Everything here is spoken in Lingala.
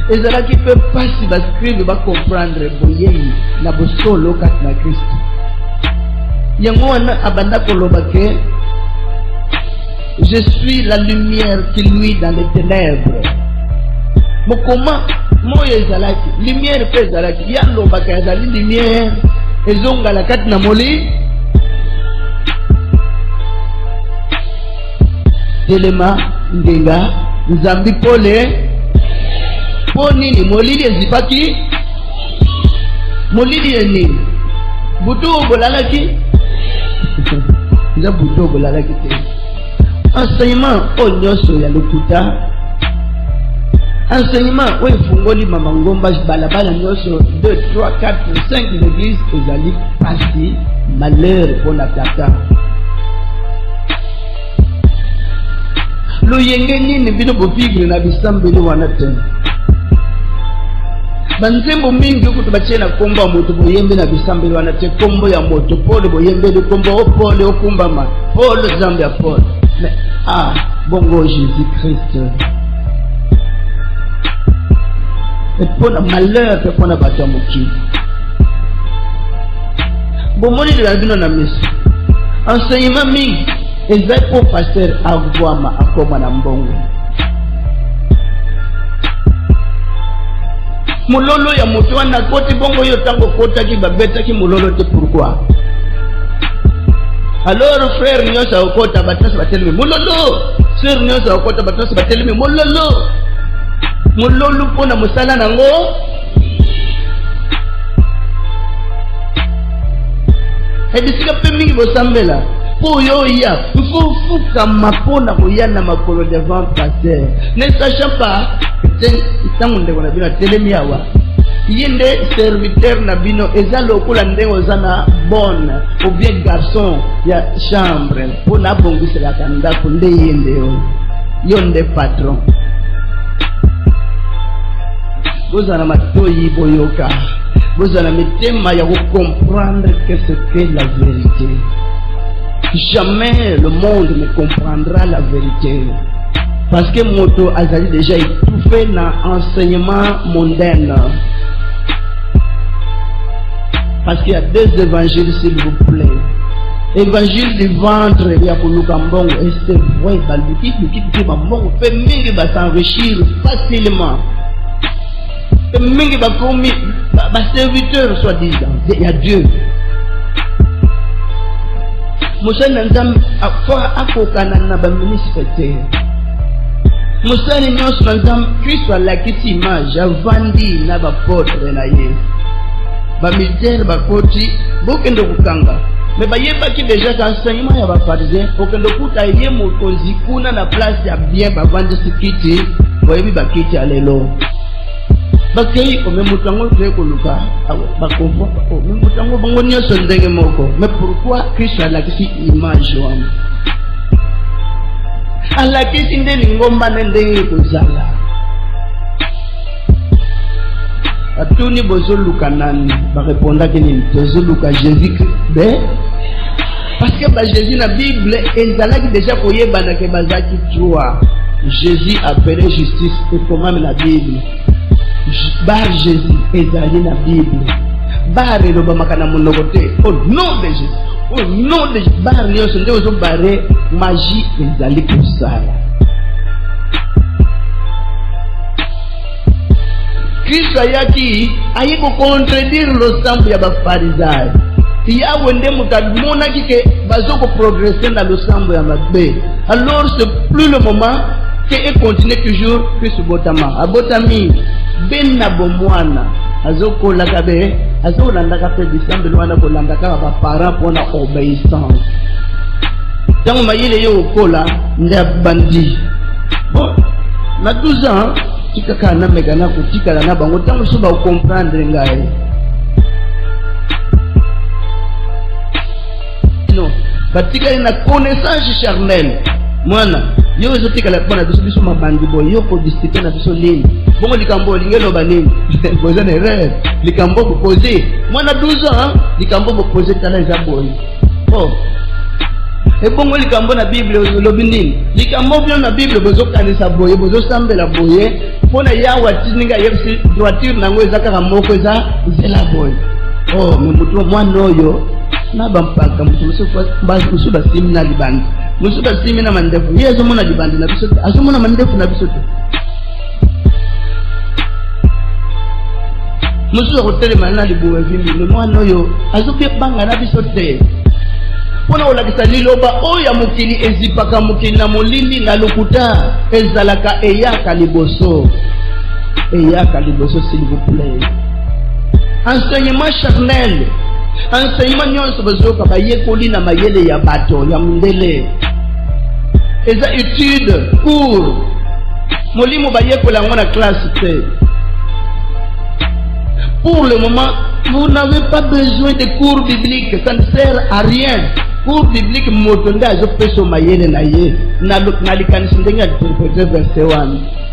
Et cela qui peut pas si bascrire va comprendre boyei na bosolo kat na Christ. Yango wana abanda kolobake, je suis la lumière qui luit dans les ténèbres. Mais comment moi ezalaki lumière pe ezalaki ya lobaka ezali lumière ezonga la kat na moli telema ndenga nzambi pole poni ni molili ezipaki molili eni butu bolalaki nza butu bolalaki te enseignement onyoso ya lokuta enseignement oui fungoli mama ngomba balabala nyoso 2 3 4 5 l'église ezali pasi malheur pour la tata lo yenge nini bino bopigre na bisambeli wana te banzembo mingi okuti bachena komba moto boyembe na bisambeli wana te kombo ya moto pole boyembe de kombo opole okumbama pole zambia pole mais bongo Jésus Christ et pour le malheur que pour la batamoki bon moni de la vie na miso enseignement mingi ezai pour pasteur agwama akoma na mbongo mulolo ya moto wana koti bongo yo tango kota ki babeta ki mulolo te pourquoi alors frère nyosa okota batasa batelemi mulolo sœur nyosa okota batasa batelemi mulolo mulolo pona musala nango edisika pe mingi bosambela po yo ya fuka mapona koyana makolo devant pasteur ne sachant pas tango ndeko na bino telemi awa yende serviteur na bino ezalo kula ndengo zana bonne ou bien garçon ya chambre pona bongisa la kanda kunde yende yo nde patron vous en avez boyoka vous en avez comprendre que ce qu'est la vérité. Jamais le monde ne comprendra la vérité parce que moto azali déjà étouffé dans l'enseignement mondain. Parce qu'il y a 2 évangiles s'il vous plaît. Évangile du ventre il y a pour Lukambongo et c'est vrai baluki bambongo fait mingi va s'enrichir facilement. Mingi ba komi ba serviteur soi-disant il y a Dieu. Musa nzam akwa akokana na ba ministre te. Musa ni nyonso nzam Christ ala kiti image avandi na ba potre na ye. Ba militaire ba koti bokendo kukanga. Mais ba yeba ki déjà enseignement ya ba pharisien okendo kuta ye mokonzi kuna na place ya bien ba vandi sikiti boyebi ba kiti alelo. Bakei ko memutango te ko luka ba kompo ko memutango bango nyoso ndenge moko mais pourquoi Christ a la kisi image wana ala kisi ndeni ngomba ndenge ko zala atuni bozo luka nani ba répondre que ni bozo luka Jésus be parce que ba Jésus na Bible ezala ki déjà ko yebana ke bazaki droit Jésus appelé justice et comment la Bible bar Jésus ezali na Bible bar le bamakana monogote au nom de Jésus au nom de Jésus bar nyonso nde ozo bare magie ezali kusala Kristo ayaki ayiko contredire l'ensemble ya ba pharisais ya wende mutamona kike bazoko progresser dans l'ensemble ya mabe alors c'est plus le moment que et continue toujours Kristo botama abotami ben na bomwana azoko lakabe azolanda ka pe disambe lwana kolanda ka ba parents pour la obéissance donc mayele yo kola nda bandi bon na 12 ans tikaka na megana kutikala na bango tango so ba comprendre ngai non batika na connaissance charnelle mwana yo zotika la pona biso mabandi boy yo ko discuter na biso nini bongo likambo lingelo banini boza na erreur likambo ko poser mwana 12 ans likambo ko poser tala za boy oh E bongo likambo na Bible olobi nini? Likambo bino na Bible bozokanisa boye, bozosambela boye, pona yawa tininga yebisi droiture nango ezaka moko eza zela boye. Oh, me mutu mwana oyo na bampaka mutu musu basimi na libandi. Musu basimi na mandefu. Yezo mona libandi na biso, azomona mandefu na biso. Musu hoteli mana libuwe vimbi, me mwana oyo azoke banga na biso te. Pona olakisa liloba oya mukili ezipaka mukili na molindi na lokuta ezalaka eyaka liboso. Eyaka liboso, s'il vous plaît. Enseignement charnel, enseignement nyonso bazoka bayekoli na mayele ya bato ya mundele. Eza étude cours molimo bayekola ngona classe te. Pour le moment, vous n'avez pas besoin de cours bibliques, ça ne sert à rien. Cours biblique motonda zo peso mayele na ye na likanisi ndenge ya interpréter verset 1.